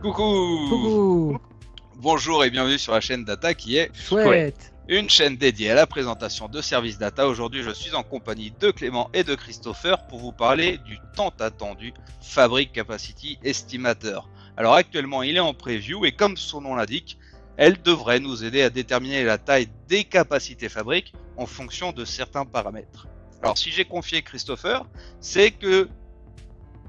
Coucou! Coucou! Bonjour et bienvenue sur la chaîne Data qui est Chouette! une chaîne dédiée à la présentation de services data. Aujourd'hui, je suis en compagnie de Clément et de Christopher pour vous parler du tant attendu Fabric Capacity Estimator. Alors actuellement, il est en preview et comme son nom l'indique, elle devrait nous aider à déterminer la taille des capacités Fabric en fonction de certains paramètres. Alors si j'ai confié Christopher, c'est que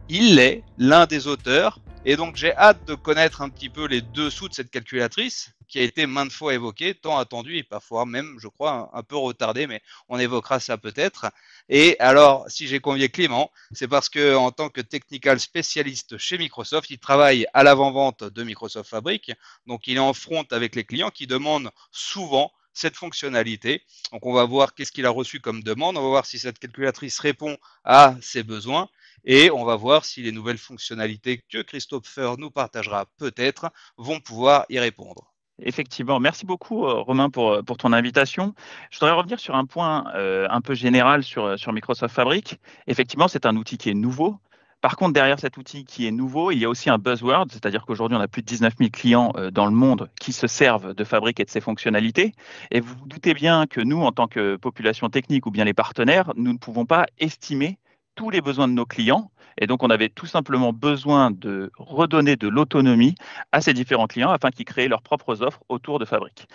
il est l'un des auteurs et donc j'ai hâte de connaître un petit peu les dessous de cette calculatrice qui a été maintes fois évoquée, tant attendue et parfois même, je crois, un peu retardée, mais on évoquera ça peut-être. Et alors, si j'ai convié Clément, c'est parce que en tant que technical spécialiste chez Microsoft, il travaille à l'avant-vente de Microsoft Fabric, donc il est en front avec les clients qui demandent souvent cette fonctionnalité. Donc on va voir qu'est-ce qu'il a reçu comme demande, on va voir si cette calculatrice répond à ses besoins. Et on va voir si les nouvelles fonctionnalités que Christopher nous partagera peut-être vont pouvoir y répondre. Effectivement, merci beaucoup Romain pour ton invitation. Je voudrais revenir sur un point un peu général sur Microsoft Fabric. Effectivement, c'est un outil qui est nouveau. Par contre, derrière cet outil qui est nouveau, il y a aussi un buzzword, c'est-à-dire qu'aujourd'hui, on a plus de 19 000 clients dans le monde qui se servent de Fabric et de ses fonctionnalités. Et vous vous doutez bien que nous, en tant que population technique ou bien les partenaires, nous ne pouvons pas estimer tous les besoins de nos clients. Et donc, on avait tout simplement besoin de redonner de l'autonomie à ces différents clients afin qu'ils créent leurs propres offres autour de Fabric.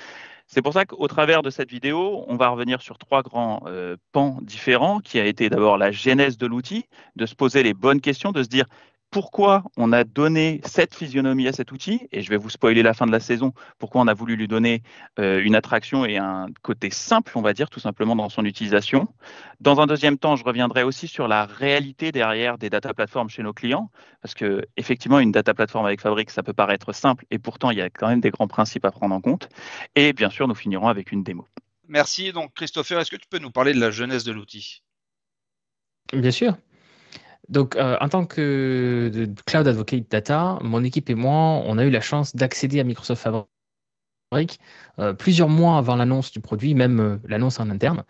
C'est pour ça qu'au travers de cette vidéo, on va revenir sur trois grands pans différents, qui a été d'abord la genèse de l'outil, de se poser les bonnes questions, de se dire pourquoi on a donné cette physionomie à cet outil, et je vais vous spoiler la fin de la saison, pourquoi on a voulu lui donner une attraction et un côté simple, on va dire, tout simplement dans son utilisation. Dans un deuxième temps, je reviendrai aussi sur la réalité derrière des data platforms chez nos clients, parce que effectivement, une data platform avec Fabric, ça peut paraître simple, et pourtant, il y a quand même des grands principes à prendre en compte. Et bien sûr, nous finirons avec une démo. Merci. Donc Christopher, est-ce que tu peux nous parler de la jeunesse de l'outil? Bien sûr. Donc, en tant que Cloud Advocate Data, mon équipe et moi, on a eu la chance d'accéder à Microsoft Fabric plusieurs mois avant l'annonce du produit, même l'annonce en interne,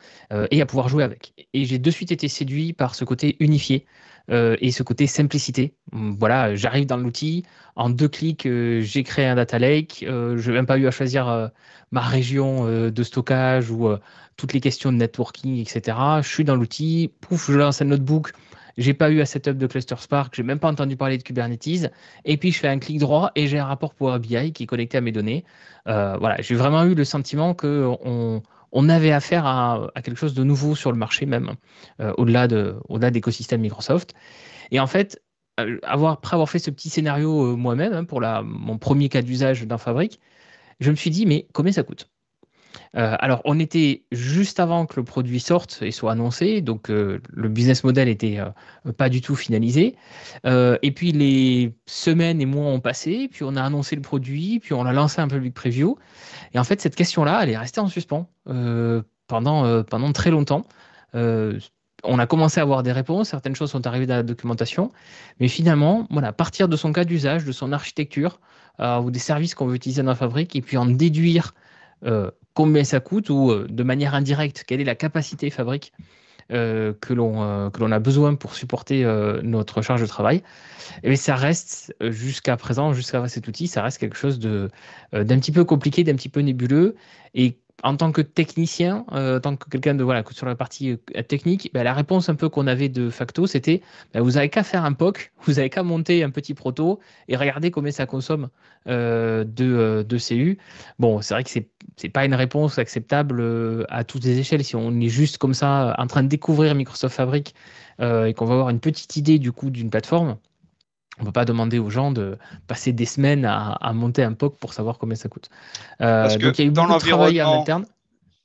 et à pouvoir jouer avec. Et j'ai de suite été séduit par ce côté unifié et ce côté simplicité. Voilà, j'arrive dans l'outil, en 2 clics, j'ai créé un data lake, je n'ai même pas eu à choisir ma région de stockage ou toutes les questions de networking, etc. Je suis dans l'outil, pouf, je lance un notebook. J'ai pas eu à setup de cluster Spark, j'ai même pas entendu parler de Kubernetes. Et puis je fais un clic droit et j'ai un rapport Power BI qui est connecté à mes données. Voilà, j'ai vraiment eu le sentiment qu'on avait affaire à quelque chose de nouveau sur le marché même, au-delà d'écosystème Microsoft. Et en fait, après avoir fait ce petit scénario moi-même pour mon premier cas d'usage d'un Fabric, je me suis dit, mais combien ça coûte? Alors, on était juste avant que le produit sorte et soit annoncé, donc le business model était pas du tout finalisé. Et puis les semaines et mois ont passé, puis on a annoncé le produit, puis on l'a lancé un public preview. Et en fait, cette question-là, elle est restée en suspens pendant très longtemps. Euh, on a commencé à avoir des réponses, certaines choses sont arrivées dans la documentation, mais finalement, voilà, partir de son cas d'usage, de son architecture ou des services qu'on veut utiliser dans la fabrique, et puis en déduire combien ça coûte ou de manière indirecte, quelle est la capacité fabrique que l'on a besoin pour supporter notre charge de travail. Et ça reste jusqu'à présent, jusqu'à cet outil, ça reste quelque chose d'un petit peu compliqué, d'un petit peu nébuleux. Et en tant que technicien, en tant que quelqu'un de voilà, sur la partie technique, ben, la réponse un peu qu'on avait de facto, c'était ben, vous avez qu'à faire un POC, vous avez qu'à monter un petit proto et regarder combien ça consomme de CU. Bon, c'est vrai que c'est pas une réponse acceptable à toutes les échelles. Si on est juste comme ça en train de découvrir Microsoft Fabric et qu'on va avoir une petite idée du coup d'une plateforme, on ne peut pas demander aux gens de passer des semaines à monter un POC pour savoir combien ça coûte. Parce Donc que il y a eu beaucoup de travail en interne.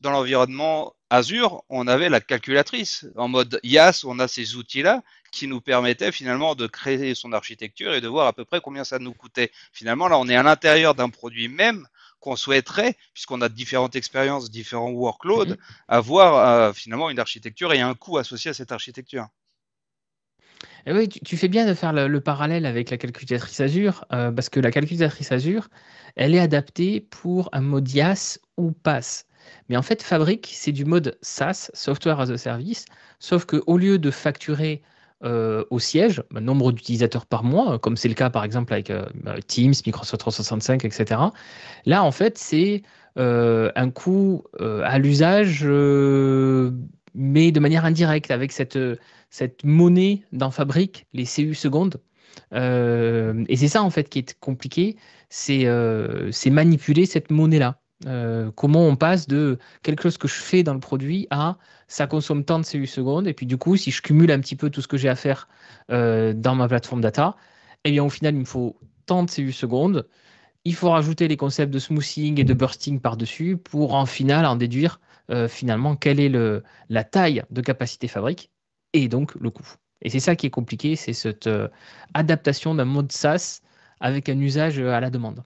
dans l'environnement Azure, on avait la calculatrice. En mode IaaS, on a ces outils-là qui nous permettaient finalement de créer son architecture et de voir à peu près combien ça nous coûtait. Finalement, là, on est à l'intérieur d'un produit même qu'on souhaiterait, puisqu'on a différentes expériences, différents workloads, avoir finalement une architecture et un coût associé à cette architecture. Et oui, tu fais bien de faire le parallèle avec la calculatrice Azure, parce que la calculatrice Azure, elle est adaptée pour un mode IaaS ou PaaS. Mais en fait, Fabric, c'est du mode SaaS, Software as a Service, sauf qu'au lieu de facturer au siège, nombre d'utilisateurs par mois, comme c'est le cas par exemple avec Teams, Microsoft 365, etc. Là, en fait, c'est un coût à l'usage, mais de manière indirecte, avec cette monnaie dans Fabric, les CU secondes. Et c'est ça, en fait, qui est compliqué, c'est manipuler cette monnaie-là. Comment on passe de quelque chose que je fais dans le produit à ça consomme tant de CU secondes, et puis du coup, si je cumule un petit peu tout ce que j'ai à faire dans ma plateforme data, eh bien au final, il me faut tant de CU secondes. Il faut rajouter les concepts de smoothing et de bursting par-dessus pour en final en déduire finalement quelle est la taille de capacité fabrique et donc le coût. Et c'est ça qui est compliqué, c'est cette adaptation d'un mode SaaS avec un usage à la demande.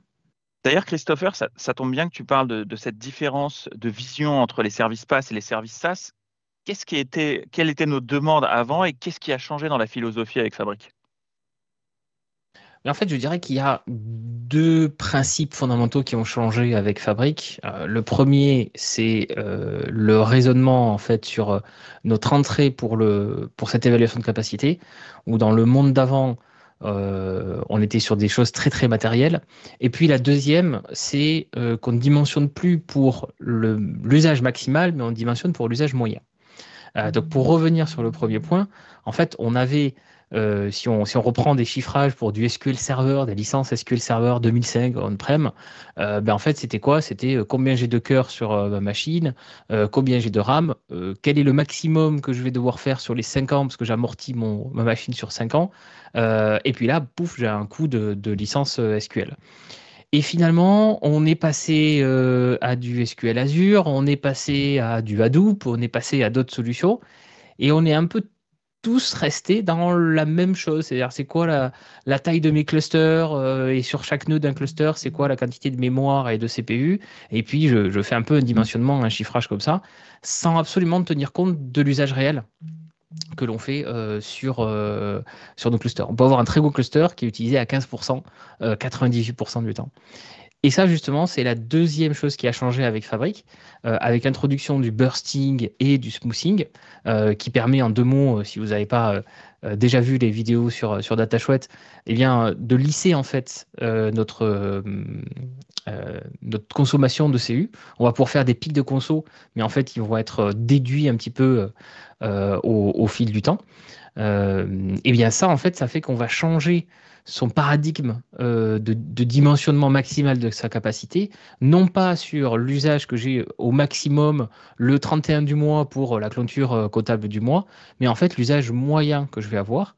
D'ailleurs, Christopher, ça tombe bien que tu parles de cette différence de vision entre les services PaaS et les services SaaS. Quelles étaient nos demandes avant et qu'est-ce qui a changé dans la philosophie avec Fabric? Mais en fait, je dirais qu'il y a deux principes fondamentaux qui ont changé avec Fabric. Le premier, c'est le raisonnement en fait sur notre entrée pour cette évaluation de capacité, où dans le monde d'avant, on était sur des choses très très matérielles. Et puis la deuxième, c'est qu'on ne dimensionne plus pour l'usage maximal, mais on dimensionne pour l'usage moyen. Donc pour revenir sur le premier point, en fait, on avait, si on reprend des chiffrages pour du SQL Server, des licences SQL Server 2005 on-prem, en fait, c'était quoi? C'était combien j'ai de cœurs sur ma machine, combien j'ai de RAM, quel est le maximum que je vais devoir faire sur les 5 ans, parce que j'amortis ma machine sur 5 ans, et puis là, pouf, j'ai un coût de licence SQL. Et finalement, on est passé à du SQL Azure, on est passé à du Hadoop, on est passé à d'autres solutions, et on est un peu tous restés dans la même chose. C'est-à-dire, c'est quoi la taille de mes clusters, et sur chaque nœud d'un cluster, c'est quoi la quantité de mémoire et de CPU. Et puis, je fais un peu un dimensionnement, un chiffrage comme ça, sans absolument tenir compte de l'usage réel que l'on fait sur nos clusters. On peut avoir un très gros cluster qui est utilisé à 15%, 98% du temps. Et ça, justement, c'est la deuxième chose qui a changé avec Fabric, avec l'introduction du bursting et du smoothing, qui permet en deux mots, si vous n'avez pas déjà vu les vidéos sur DataChouette, eh bien, de lisser en fait notre consommation de CU. On va pouvoir faire des pics de conso, mais en fait, ils vont être déduits un petit peu au fil du temps. Et bien ça, en fait, ça fait qu'on va changer son paradigme de dimensionnement maximal de sa capacité, non pas sur l'usage que j'ai au maximum le 31 du mois pour la clôture comptable du mois, mais en fait l'usage moyen que je vais avoir,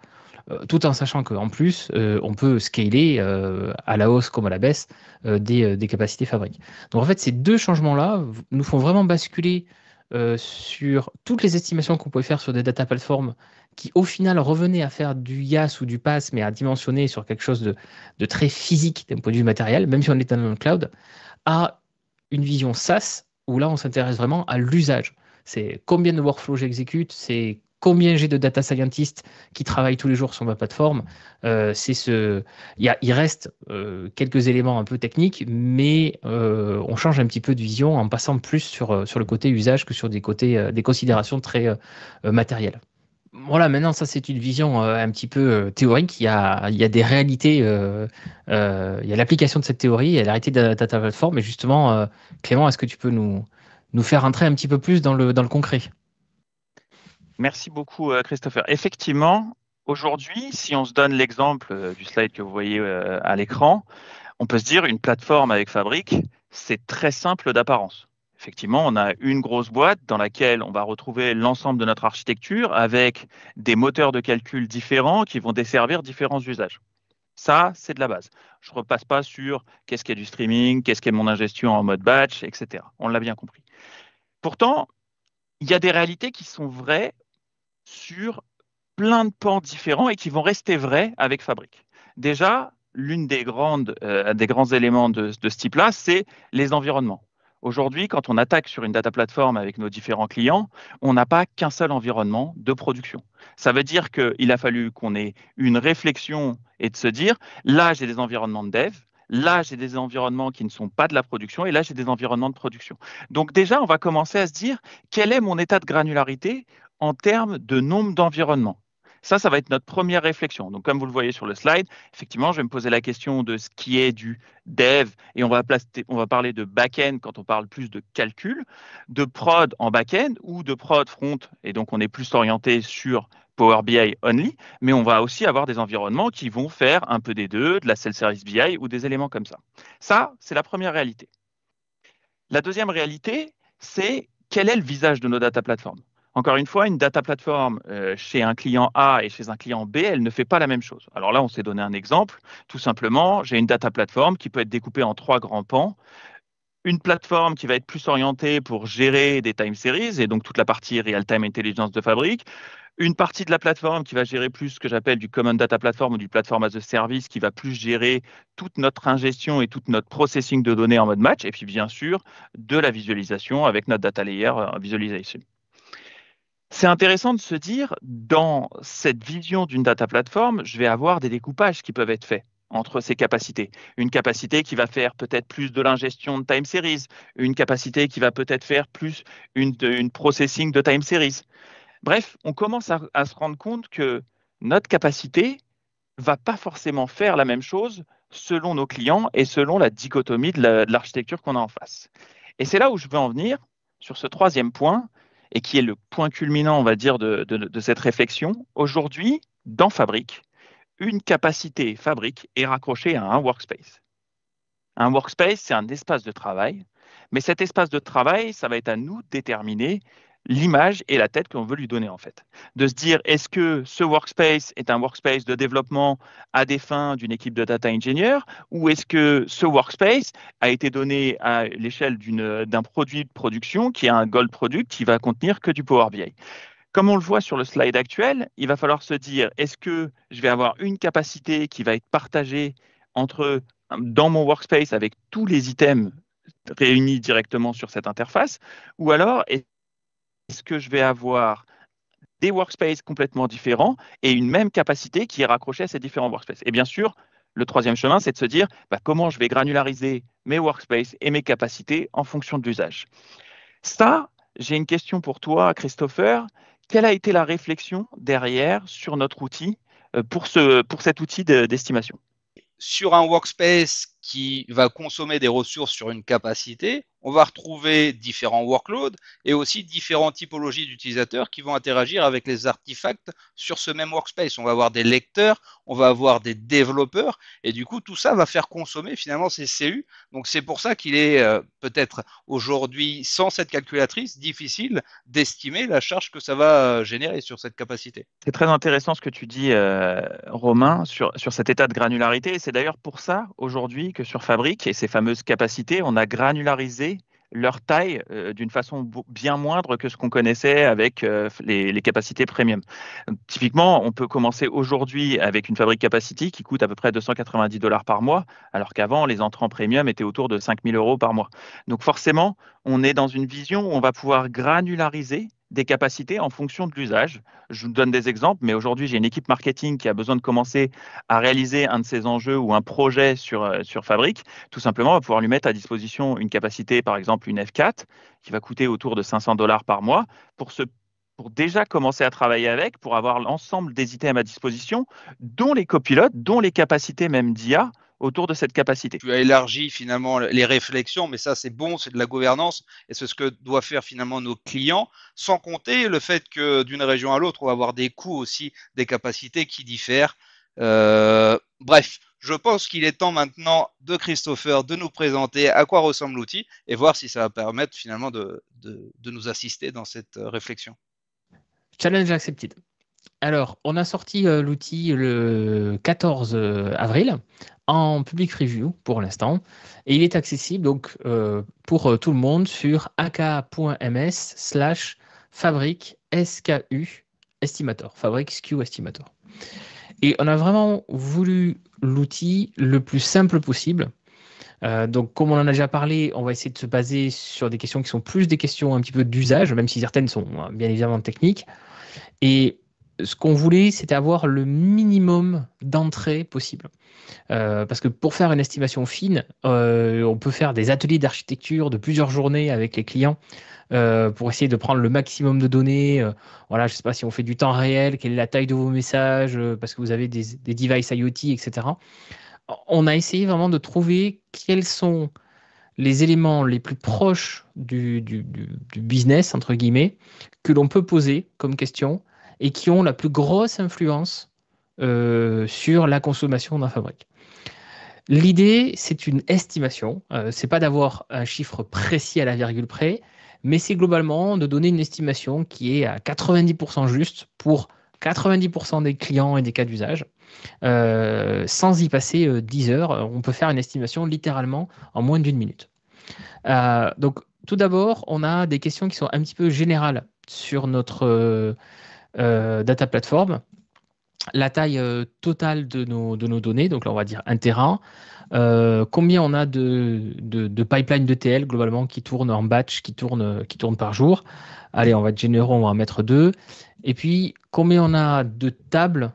tout en sachant qu'en plus, on peut scaler à la hausse comme à la baisse des capacités fabriques. Donc en fait, ces deux changements-là nous font vraiment basculer sur toutes les estimations qu'on pouvait faire sur des data platforms qui au final revenaient à faire du IaaS ou du PaaS, mais à dimensionner sur quelque chose de très physique d'un point de vue matériel, même si on est dans le cloud, à une vision SaaS, où là on s'intéresse vraiment à l'usage. C'est combien de workflows j'exécute, c'est combien j'ai de data scientists qui travaillent tous les jours sur ma plateforme. Il reste quelques éléments un peu techniques, mais on change un petit peu de vision en passant plus sur le côté usage que sur des considérations très matérielles. Voilà, maintenant, ça, c'est une vision un petit peu théorique. Il y a des réalités, il y a l'application de cette théorie, il y a la réalité de la data platform. Et justement, Clément, est-ce que tu peux nous faire entrer un petit peu plus dans le concret? Merci beaucoup, Christopher. Effectivement, aujourd'hui, si on se donne l'exemple du slide que vous voyez à l'écran, on peut se dire une plateforme avec Fabric, c'est très simple d'apparence. Effectivement, on a une grosse boîte dans laquelle on va retrouver l'ensemble de notre architecture avec des moteurs de calcul différents qui vont desservir différents usages. Ça, c'est de la base. Je ne repasse pas sur qu'est-ce qu'est du streaming, qu'est-ce qu'est mon ingestion en mode batch, etc. On l'a bien compris. Pourtant, il y a des réalités qui sont vraies sur plein de pans différents et qui vont rester vrais avec Fabric. Déjà, l'une des grands éléments de ce type-là, c'est les environnements. Aujourd'hui, quand on attaque sur une data platform avec nos différents clients, on n'a pas qu'un seul environnement de production. Ça veut dire qu'il a fallu qu'on ait une réflexion et de se dire, là, j'ai des environnements de dev, là, j'ai des environnements qui ne sont pas de la production, et là, j'ai des environnements de production. Donc déjà, on va commencer à se dire, quel est mon état de granularité en termes de nombre d'environnements? Ça va être notre première réflexion. Donc, comme vous le voyez sur le slide, effectivement, je vais me poser la question de ce qui est du dev et on va parler de back-end quand on parle plus de calcul, de prod en back-end ou de prod front. Et donc, on est plus orienté sur Power BI only, mais on va aussi avoir des environnements qui vont faire un peu des deux, de la self-service BI ou des éléments comme ça. Ça, c'est la première réalité. La deuxième réalité, c'est quel est le visage de nos data platforms. Encore une fois, une data platform chez un client A et chez un client B, elle ne fait pas la même chose. Alors là, on s'est donné un exemple. Tout simplement, j'ai une data platform qui peut être découpée en 3 grands pans. Une plateforme qui va être plus orientée pour gérer des time series et donc toute la partie real-time intelligence de Fabric. Une partie de la plateforme qui va gérer plus ce que j'appelle du Common Data Platform ou du Platform as a Service, qui va plus gérer toute notre ingestion et toute notre processing de données en mode match. Et puis, bien sûr, de la visualisation avec notre Data Layer Visualization. C'est intéressant de se dire, dans cette vision d'une data platform, je vais avoir des découpages qui peuvent être faits entre ces capacités. Une capacité qui va faire peut-être plus de l'ingestion de time series, une capacité qui va peut-être faire plus une processing de time series. Bref, on commence à se rendre compte que notre capacité ne va pas forcément faire la même chose selon nos clients et selon la dichotomie de l'architecture qu'on a en face. Et c'est là où je veux en venir sur ce troisième point, et qui est le point culminant, on va dire, de cette réflexion. Aujourd'hui, dans Fabric, une capacité Fabric est raccrochée à un workspace. Un workspace, c'est un espace de travail, mais cet espace de travail, ça va être à nous de déterminer l'image et la tête qu'on veut lui donner en fait. De se dire, est-ce que ce workspace est un workspace de développement à des fins d'une équipe de data engineer ou est-ce que ce workspace a été donné à l'échelle d'un produit de production qui est un gold product qui va contenir que du Power BI. Comme on le voit sur le slide actuel, il va falloir se dire, est-ce que je vais avoir une capacité qui va être partagée dans mon workspace avec tous les items réunis directement sur cette interface ou alors est-ce que je vais avoir des workspaces complètement différents et une même capacité qui est raccrochée à ces différents workspaces. Et bien sûr, le troisième chemin, c'est de se dire comment je vais granulariser mes workspaces et mes capacités en fonction de l'usage. Ça, j'ai une question pour toi, Christopher. Quelle a été la réflexion derrière sur notre outil pour cet outil d'estimation? Sur un workspace qui va consommer des ressources sur une capacité, on va retrouver différents workloads et aussi différentes typologies d'utilisateurs qui vont interagir avec les artefacts sur ce même workspace. On va avoir des lecteurs, on va avoir des développeurs et du coup tout ça va faire consommer finalement ces CU. Donc c'est pour ça qu'il est peut-être aujourd'hui sans cette calculatrice difficile d'estimer la charge que ça va générer sur cette capacité. C'est très intéressant ce que tu dis, Romain, sur cet état de granularité. Et c'est d'ailleurs pour ça, aujourd'hui, que sur Fabric et ces fameuses capacités, on a granularisé leur taille d'une façon bien moindre que ce qu'on connaissait avec les capacités premium. Typiquement, on peut commencer aujourd'hui avec une Fabric Capacity qui coûte à peu près $290 par mois, alors qu'avant, les entrants premium étaient autour de 5 000 € par mois. Donc forcément, on est dans une vision où on va pouvoir granulariser des capacités en fonction de l'usage. Je vous donne des exemples, mais aujourd'hui, j'ai une équipe marketing qui a besoin de commencer à réaliser un de ces enjeux ou un projet sur Fabric. Tout simplement, on va pouvoir lui mettre à disposition une capacité, par exemple une F4, qui va coûter autour de $500 par mois pour déjà commencer à travailler avec, pour avoir l'ensemble des items à disposition, dont les copilotes, dont les capacités même d'IA, autour de cette capacité. Tu as élargi finalement les réflexions, mais ça c'est bon, c'est de la gouvernance et c'est ce que doivent faire finalement nos clients, sans compter le fait que d'une région à l'autre, on va avoir des coûts aussi, des capacités qui diffèrent. Bref, je pense qu'il est temps maintenant de Christopher de nous présenter à quoi ressemble l'outil et voir si ça va permettre finalement de nous assister dans cette réflexion. Challenge accepted. Alors, on a sorti l'outil le 14 avril en public preview pour l'instant et il est accessible donc pour tout le monde sur aka.ms/fabric SKU estimator, Fabric SKU estimator. Et on a vraiment voulu l'outil le plus simple possible. Donc, comme on en a déjà parlé, on va essayer de se baser sur des questions qui sont plus des questions un petit peu d'usage, même si certaines sont bien évidemment techniques. Et ce qu'on voulait, c'était avoir le minimum d'entrées possible. Parce que pour faire une estimation fine, on peut faire des ateliers d'architecture de plusieurs journées avec les clients pour essayer de prendre le maximum de données. Voilà, je ne sais pas si on fait du temps réel, quelle est la taille de vos messages, parce que vous avez des devices IoT, etc. On a essayé vraiment de trouver quels sont les éléments les plus proches du business, entre guillemets, que l'on peut poser comme question et qui ont la plus grosse influence sur la consommation d'un fabrique. L'idée, c'est une estimation. C'est pas d'avoir un chiffre précis à la virgule près, mais c'est globalement de donner une estimation qui est à 90% juste pour 90% des clients et des cas d'usage. Sans y passer 10 heures, on peut faire une estimation littéralement en moins d'une minute. Donc, tout d'abord, on a des questions qui sont un petit peu générales sur notre data platform. La taille totale de nos données, donc là on va dire 1 Tera. Combien on a de pipeline d'ETL globalement qui tournent en batch, qui tournent par jour. Allez, on va être généreux, on va en mettre 2. Et puis, combien on a de tables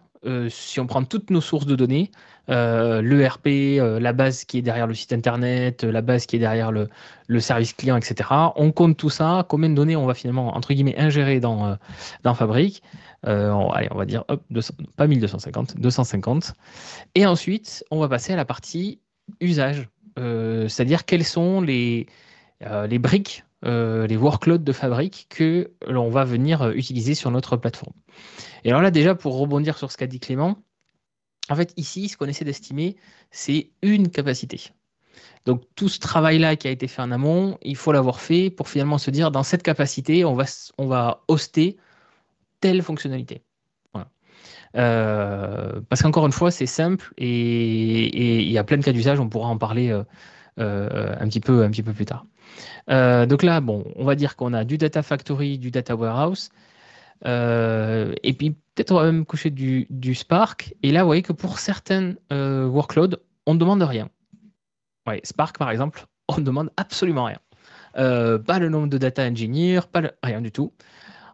si on prend toutes nos sources de données, l'ERP, la base qui est derrière le site internet, la base qui est derrière le service client, etc. On compte tout ça, combien de données on va finalement, entre guillemets, ingérer dans Fabric. Allez, on va dire, hop, 200, pas 1250, 250. Et ensuite, on va passer à la partie usage, c'est-à-dire quelles sont les briques, les workloads de Fabric que l'on va venir utiliser sur notre plateforme. Et alors là, déjà, pour rebondir sur ce qu'a dit Clément, en fait, ici, ce qu'on essaie d'estimer, c'est une capacité. Donc, tout ce travail-là qui a été fait en amont, il faut l'avoir fait pour finalement se dire, dans cette capacité, on va hoster telle fonctionnalité. Voilà. Parce qu'encore une fois, c'est simple et il y a plein de cas d'usage, on pourra en parler un petit peu plus tard. Donc là, bon, on va dire qu'on a du Data Factory, du Data Warehouse, et puis peut-être on va même coucher du Spark. Et là, vous voyez que pour certains workloads, on ne demande rien. Ouais, Spark, par exemple, on ne demande absolument rien. Pas le nombre de data engineers, rien du tout.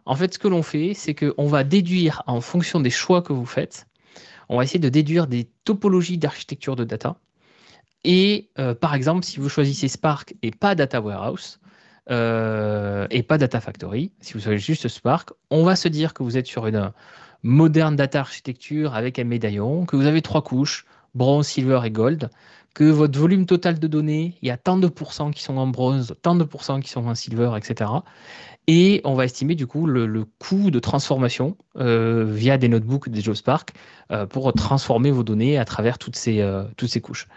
En fait, ce que l'on fait, c'est qu'on va déduire en fonction des choix que vous faites, on va essayer de déduire des topologies d'architecture de data. Et par exemple, si vous choisissez Spark et pas Data Warehouse et pas Data Factory, si vous choisissez juste Spark, on va se dire que vous êtes sur une moderne data architecture avec un médaillon, que vous avez 3 couches, bronze, silver et gold, que votre volume total de données, il y a tant de pourcents qui sont en bronze, tant de pourcents qui sont en silver, etc. Et on va estimer du coup le coût de transformation via des notebooks, des JobSpark, pour transformer vos données à travers toutes ces couches.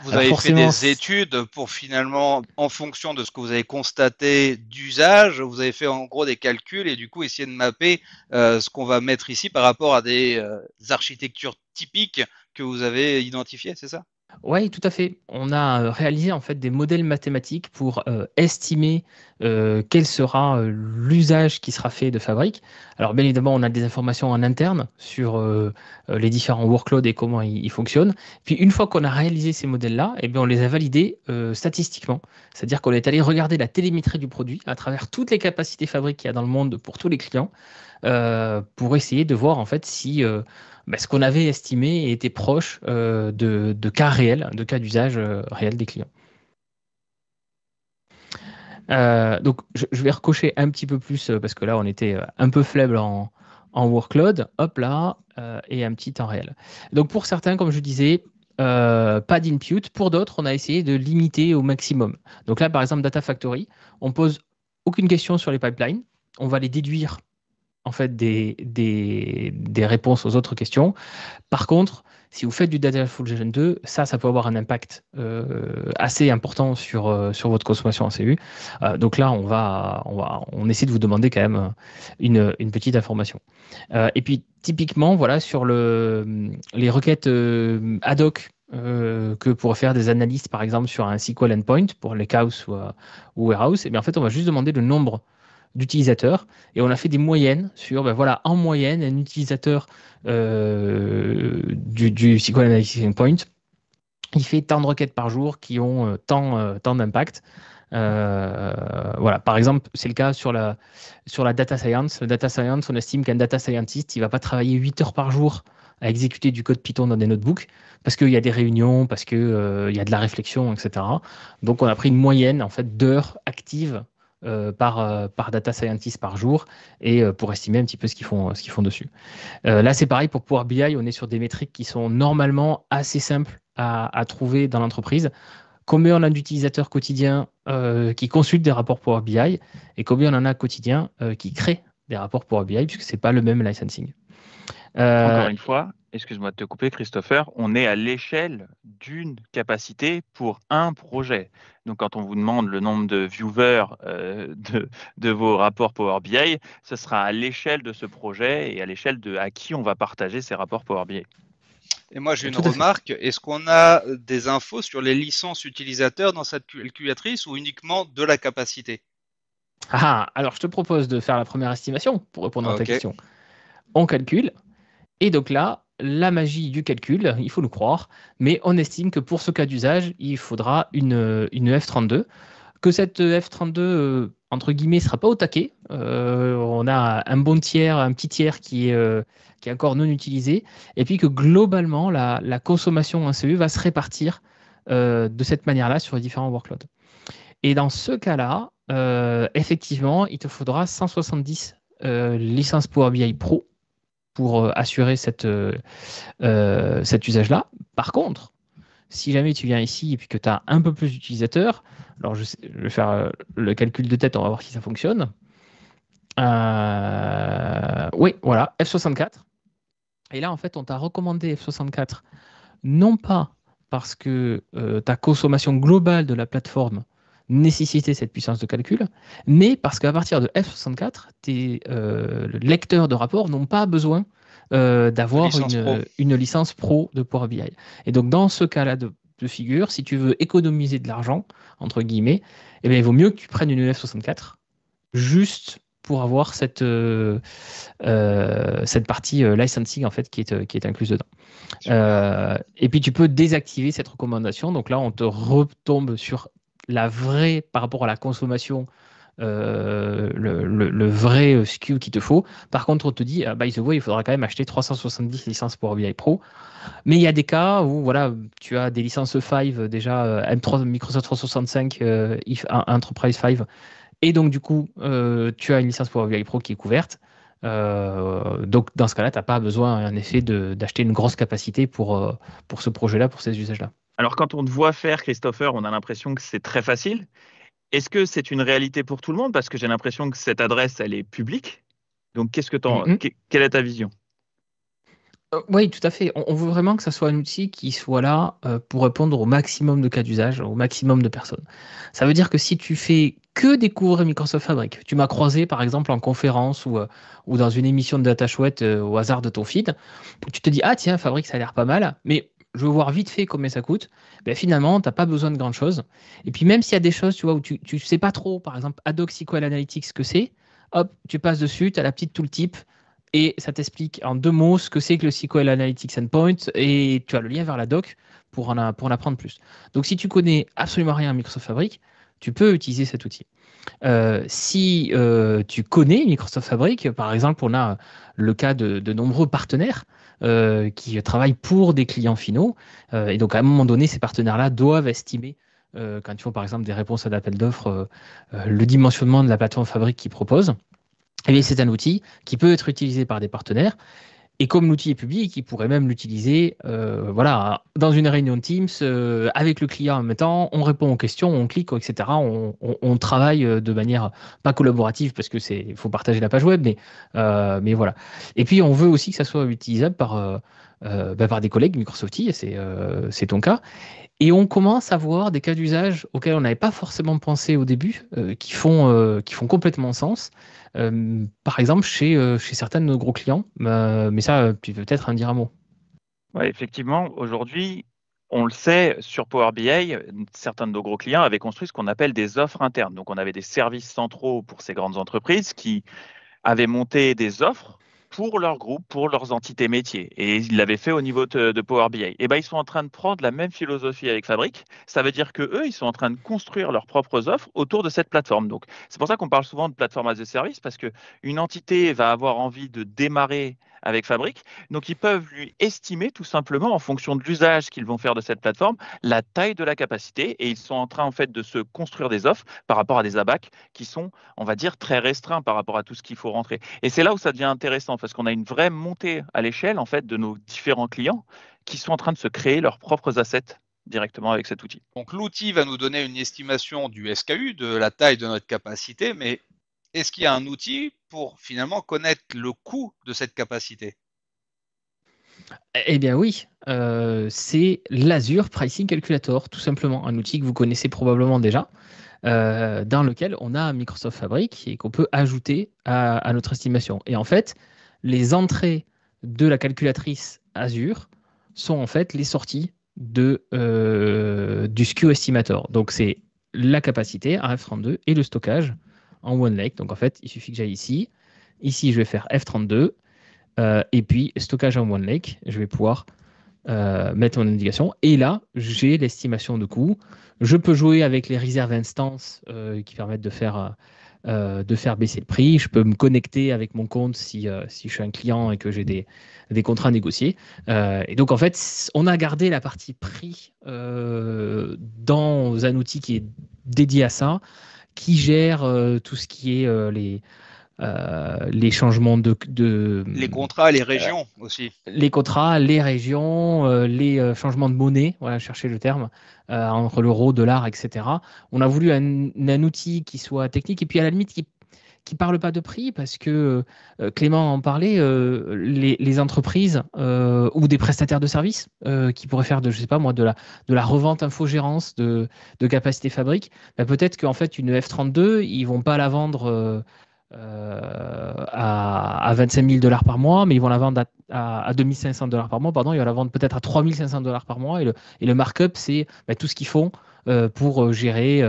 Vous avez fait des études pour finalement, en fonction de ce que vous avez constaté d'usage, vous avez fait en gros des calculs et du coup essayer de mapper ce qu'on va mettre ici par rapport à des architectures typiques que vous avez identifiées, c'est ça ? Oui, tout à fait. On a réalisé en fait des modèles mathématiques pour estimer quel sera l'usage qui sera fait de Fabric. Alors bien évidemment, on a des informations en interne sur les différents workloads et comment ils fonctionnent. Puis une fois qu'on a réalisé ces modèles-là, eh bien, on les a validés statistiquement. C'est-à-dire qu'on est allé regarder la télémétrie du produit à travers toutes les capacités Fabric qu'il y a dans le monde pour tous les clients pour essayer de voir en fait si ce qu'on avait estimé était proche de cas réels, de cas d'usage réels des clients. Donc, je vais recocher un petit peu plus parce que là, on était un peu faible en workload. Hop là, et un petit temps réel. Donc, pour certains, comme je disais, pas d'input. Pour d'autres, on a essayé de limiter au maximum. Donc là, par exemple, Data Factory, on pose aucune question sur les pipelines. On va les déduire en fait des réponses aux autres questions. Par contre, si vous faites du Dataful Gen 2, ça peut avoir un impact assez important sur votre consommation en CPU. Donc là, on essaie de vous demander quand même une petite information. Et puis, typiquement, voilà, sur les requêtes ad hoc que pour faire des analyses, par exemple, sur un SQL endpoint pour Lakehouse ou Warehouse, et bien en fait, on va juste demander le nombre d'utilisateurs et on a fait des moyennes sur, en moyenne, un utilisateur du SQL Analysis Endpoint, il fait tant de requêtes par jour qui ont tant d'impact. Voilà. Par exemple, c'est le cas sur la data science. Le data science, on estime qu'un data scientist, il ne va pas travailler 8 heures par jour à exécuter du code Python dans des notebooks parce qu'il y a des réunions, parce qu'il y a de la réflexion, etc. Donc, on a pris une moyenne en fait, d'heures actives par data scientist par jour et pour estimer un petit peu ce qu'ils font dessus. Là, c'est pareil pour Power BI, on est sur des métriques qui sont normalement assez simples à trouver dans l'entreprise. Combien on a d'utilisateurs quotidiens qui consultent des rapports Power BI et combien on en a quotidiens qui créent des rapports Power BI puisque ce n'est pas le même licensing. Encore une fois, excuse-moi de te couper, Christopher, on est à l'échelle d'une capacité pour un projet. Donc, quand on vous demande le nombre de viewers de vos rapports Power BI, ce sera à l'échelle de ce projet et à l'échelle de à qui on va partager ces rapports Power BI. Et moi, j'ai une Tout à fait. remarque. Est-ce qu'on a des infos sur les licences utilisateurs dans cette calculatrice ou uniquement de la capacité? Alors je te propose de faire la première estimation pour répondre à ta Ok. question. On calcule, et donc là, la magie du calcul, il faut le croire, mais on estime que pour ce cas d'usage, il faudra une F32, que cette F32, entre guillemets, ne sera pas au taquet. On a un petit tiers qui est encore non utilisé, et puis que globalement, la consommation en CPU va se répartir de cette manière-là sur les différents workloads. Et dans ce cas-là, effectivement, il te faudra 170 licences Power BI Pro pour assurer cet usage-là. Par contre, si jamais tu viens ici et puis que tu as un peu plus d'utilisateurs, alors je vais faire le calcul de tête, on va voir si ça fonctionne. Oui, voilà, F64. Et là, en fait, on t'a recommandé F64, non pas parce que ta consommation globale de la plateforme nécessitait cette puissance de calcul, mais parce qu'à partir de F64, tes lecteurs de rapports n'ont pas besoin d'avoir licence pro. une licence pro de Power BI. Et donc, dans ce cas-là de figure, si tu veux économiser de l'argent, entre guillemets, eh bien, il vaut mieux que tu prennes une F64 juste pour avoir cette partie licensing en fait, qui est incluse dedans. Et puis, tu peux désactiver cette recommandation. Donc là, on te retombe sur la vraie, par rapport à la consommation, le vrai SKU qu'il te faut. Par contre, on te dit, by the way, il faudra quand même acheter 370 licences Power BI Pro. Mais il y a des cas où voilà, tu as des licences 5 déjà, M3, Microsoft 365, Enterprise 5. Et donc, du coup, tu as une licence Power BI Pro qui est couverte. Donc, dans ce cas-là, tu n'as pas besoin, en effet, d'acheter une grosse capacité pour ce projet-là, pour ces usages-là. Alors, quand on te voit faire, Christopher, on a l'impression que c'est très facile. Est-ce que c'est une réalité pour tout le monde? Parce que j'ai l'impression que cette adresse, elle est publique. Donc, quelle est ta vision? Oui, tout à fait. On veut vraiment que ça soit un outil qui soit là pour répondre au maximum de cas d'usage, au maximum de personnes. Ça veut dire que si tu fais que découvrir Microsoft Fabric, tu m'as croisé par exemple en conférence ou dans une émission de Data Chouette au hasard de ton feed, tu te dis, ah tiens, Fabric, ça a l'air pas mal, mais je veux voir vite fait combien ça coûte. Ben, finalement, tu n'as pas besoin de grand chose. Et puis même s'il y a des choses, tu vois, où tu ne sais pas trop, par exemple, Adobe SQL Analytics, ce que c'est, hop, tu passes dessus, tu as la petite tooltip, et ça t'explique en 2 mots ce que c'est que le SQL Analytics Endpoint et tu as le lien vers la doc pour en apprendre plus. Donc, si tu connais absolument rien à Microsoft Fabric, tu peux utiliser cet outil. Si tu connais Microsoft Fabric, par exemple, on a le cas de nombreux partenaires qui travaillent pour des clients finaux. Et donc, à un moment donné, ces partenaires-là doivent estimer, quand ils font par exemple des réponses à l'appel d'offres, le dimensionnement de la plateforme Fabric qu'ils proposent. Eh bien, c'est un outil qui peut être utilisé par des partenaires. Et comme l'outil est public, ils pourraient même l'utiliser voilà, dans une réunion de Teams avec le client en même temps. On répond aux questions, on clique, etc. On travaille de manière pas collaborative parce que il faut partager la page web, mais voilà. Et puis, on veut aussi que ça soit utilisable par des collègues Microsoftie, et c'est ton cas. Et on commence à voir des cas d'usage auxquels on n'avait pas forcément pensé au début, qui font complètement sens. Par exemple, chez certains de nos gros clients. Mais ça, tu peux peut-être en dire un mot. Ouais, effectivement, aujourd'hui, on le sait, sur Power BI, certains de nos gros clients avaient construit ce qu'on appelle des offres internes. Donc, on avait des services centraux pour ces grandes entreprises qui avaient monté des offres pour leur groupe, pour leurs entités métiers. Et ils l'avaient fait au niveau de Power BI. Et ben, ils sont en train de prendre la même philosophie avec Fabric. Ça veut dire que eux, ils sont en train de construire leurs propres offres autour de cette plateforme. Donc, c'est pour ça qu'on parle souvent de plateforme as a service, parce qu'une entité va avoir envie de démarrer avec Fabric. Donc, ils peuvent lui estimer tout simplement en fonction de l'usage qu'ils vont faire de cette plateforme, la taille de la capacité. Et ils sont en train, en fait, de se construire des offres par rapport à des ABAC qui sont, on va dire, très restreints par rapport à tout ce qu'il faut rentrer. Et c'est là où ça devient intéressant parce qu'on a une vraie montée à l'échelle, en fait, de nos différents clients qui sont en train de se créer leurs propres assets directement avec cet outil. Donc l'outil va nous donner une estimation du SKU, de la taille de notre capacité, mais est-ce qu'il y a un outil pour finalement connaître le coût de cette capacité? Eh bien oui, c'est l'Azure Pricing Calculator, tout simplement, un outil que vous connaissez probablement déjà, dans lequel on a Microsoft Fabric et qu'on peut ajouter à notre estimation. Et en fait, les entrées de la calculatrice Azure sont en fait les sorties du SKU Estimator. Donc c'est la capacité à F32 et le stockage en OneLake. Donc en fait, il suffit que j'aille ici. Ici, je vais faire F32. Et puis, stockage en OneLake, je vais pouvoir mettre mon indication. Et là, j'ai l'estimation de coût. Je peux jouer avec les réserves instances qui permettent de faire baisser le prix. Je peux me connecter avec mon compte si je suis un client et que j'ai des contrats négociés. Et donc, en fait, on a gardé la partie prix dans un outil qui est dédié à ça, qui gère tout ce qui est les changements Les contrats, les régions aussi. les contrats, les régions, les changements de monnaie, voilà, chercher le terme, entre l'euro, dollar, etc. On a voulu un outil qui soit technique et puis à la limite qui parle pas de prix parce que Clément en parlait, les entreprises ou des prestataires de services qui pourraient faire je sais pas moi, de la revente infogérance de capacité fabrique, bah, peut-être qu'en fait une F32, ils vont pas la vendre à 25 000 $ par mois, mais ils vont la vendre à 2 500 $ par mois, pardon, ils vont la vendre peut-être à 3 500 $ par mois, et le markup, c'est tout ce qu'ils font pour gérer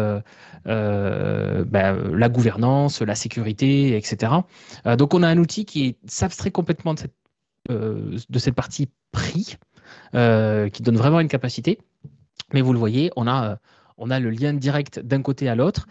la gouvernance, la sécurité, etc. Donc on a un outil qui s'abstrait complètement de cette partie prix, qui donne vraiment une capacité, mais vous le voyez, on a le lien direct d'un côté à l'autre.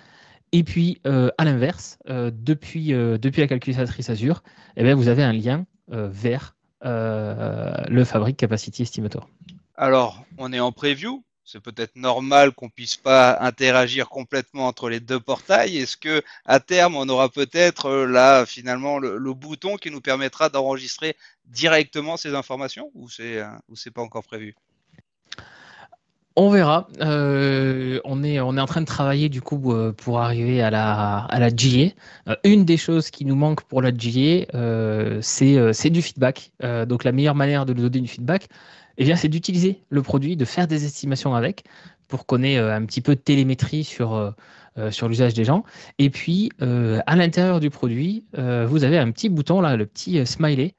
Et puis, à l'inverse, depuis la calculatrice Azure, eh bien, vous avez un lien vers le Fabric Capacity Estimator. Alors, on est en preview. C'est peut-être normal qu'on puisse pas interagir complètement entre les deux portails. Est-ce que à terme, on aura peut-être là finalement le bouton qui nous permettra d'enregistrer directement ces informations, ou c'est pas encore prévu? On verra. On est en train de travailler du coup pour arriver à la GA. Une des choses qui nous manque pour la GA, c'est du feedback. Donc la meilleure manière de nous donner du feedback, eh bien, c'est d'utiliser le produit, de faire des estimations avec, pour qu'on ait un petit peu de télémétrie sur l'usage des gens. Et puis, à l'intérieur du produit, vous avez un petit bouton, là, le petit smiley,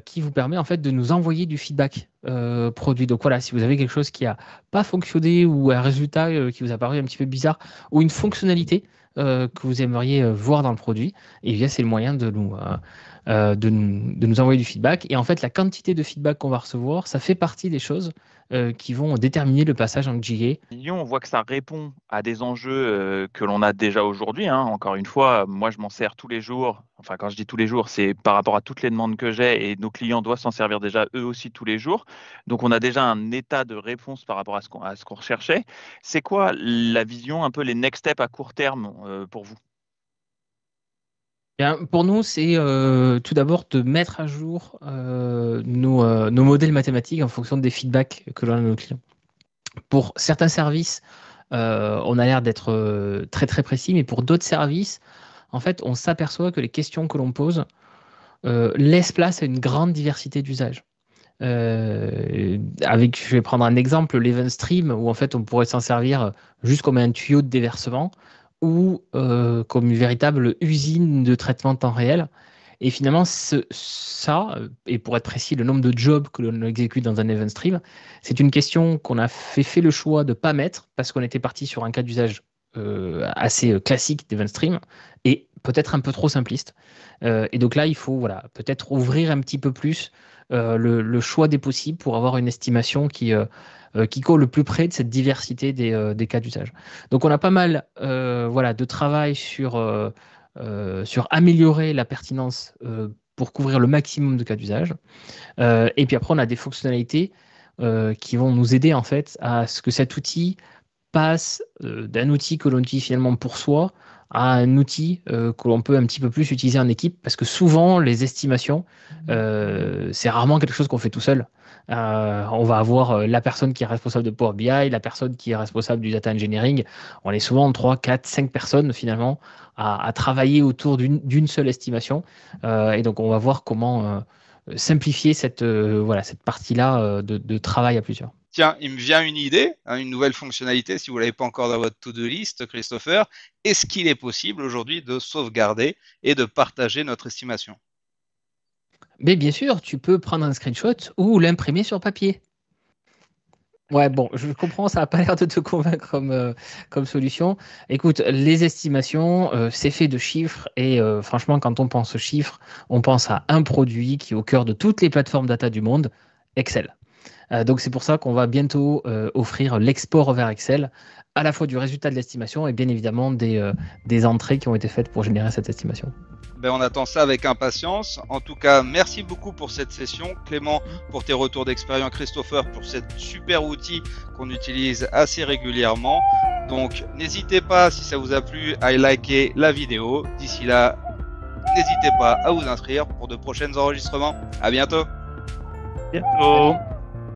qui vous permet en fait de nous envoyer du feedback produit. Donc voilà, si vous avez quelque chose qui n'a pas fonctionné ou un résultat qui vous a paru un petit peu bizarre ou une fonctionnalité que vous aimeriez voir dans le produit, eh bien c'est le moyen de nous envoyer du feedback. Et en fait, la quantité de feedback qu'on va recevoir, ça fait partie des choses qui vont déterminer le passage en GA. On voit que ça répond à des enjeux que l'on a déjà aujourd'hui. Encore une fois, moi, je m'en sers tous les jours. Enfin, quand je dis tous les jours, c'est par rapport à toutes les demandes que j'ai et nos clients doivent s'en servir déjà eux aussi tous les jours. Donc, on a déjà un état de réponse par rapport à ce qu'on recherchait. C'est quoi la vision, un peu les next steps à court terme pour vous? Bien, pour nous, c'est tout d'abord de mettre à jour nos modèles mathématiques en fonction des feedbacks que l'on a de nos clients. Pour certains services, on a l'air d'être très très précis, mais pour d'autres services, en fait, on s'aperçoit que les questions que l'on pose laissent place à une grande diversité d'usages. Je vais prendre un exemple, l'event stream, où en fait on pourrait s'en servir juste comme un tuyau de déversement ou comme une véritable usine de traitement de temps réel. Et finalement, et pour être précis, le nombre de jobs que l'on exécute dans un event stream, c'est une question qu'on a fait le choix de ne pas mettre parce qu'on était parti sur un cas d'usage assez classique d'event stream. Et peut-être un peu trop simpliste. Et donc là, il faut peut-être ouvrir un petit peu plus le choix des possibles pour avoir une estimation qui colle le plus près de cette diversité des cas d'usage. Donc on a pas mal de travail sur améliorer la pertinence pour couvrir le maximum de cas d'usage. Et puis après, on a des fonctionnalités qui vont nous aider en fait à ce que cet outil passe d'un outil que l'on utilise finalement pour soi à un outil que l'on peut un petit peu plus utiliser en équipe, parce que souvent les estimations, c'est rarement quelque chose qu'on fait tout seul. On va avoir la personne qui est responsable de Power BI, la personne qui est responsable du data engineering. On est souvent 3, 4, 5 personnes finalement à travailler autour d'une seule estimation. Et donc on va voir comment simplifier cette partie-là de travail à plusieurs. Tiens, il me vient une idée, une nouvelle fonctionnalité, si vous ne l'avez pas encore dans votre to-do list, Christopher. Est-ce qu'il est possible aujourd'hui de sauvegarder et de partager notre estimation? Mais bien sûr, tu peux prendre un screenshot ou l'imprimer sur papier. Ouais, bon, je comprends, ça n'a pas l'air de te convaincre comme solution. Écoute, les estimations, c'est fait de chiffres et franchement, quand on pense chiffres, on pense à un produit qui est au cœur de toutes les plateformes data du monde, Excel. Donc c'est pour ça qu'on va bientôt offrir l'export vers Excel, à la fois du résultat de l'estimation et bien évidemment des entrées qui ont été faites pour générer cette estimation. On attend ça avec impatience. En tout cas, merci beaucoup pour cette session. Clément, pour tes retours d'expérience. Christopher, pour cet super outil qu'on utilise assez régulièrement. Donc, n'hésitez pas, si ça vous a plu, à liker la vidéo. D'ici là, n'hésitez pas à vous inscrire pour de prochains enregistrements. À bientôt. Bientôt.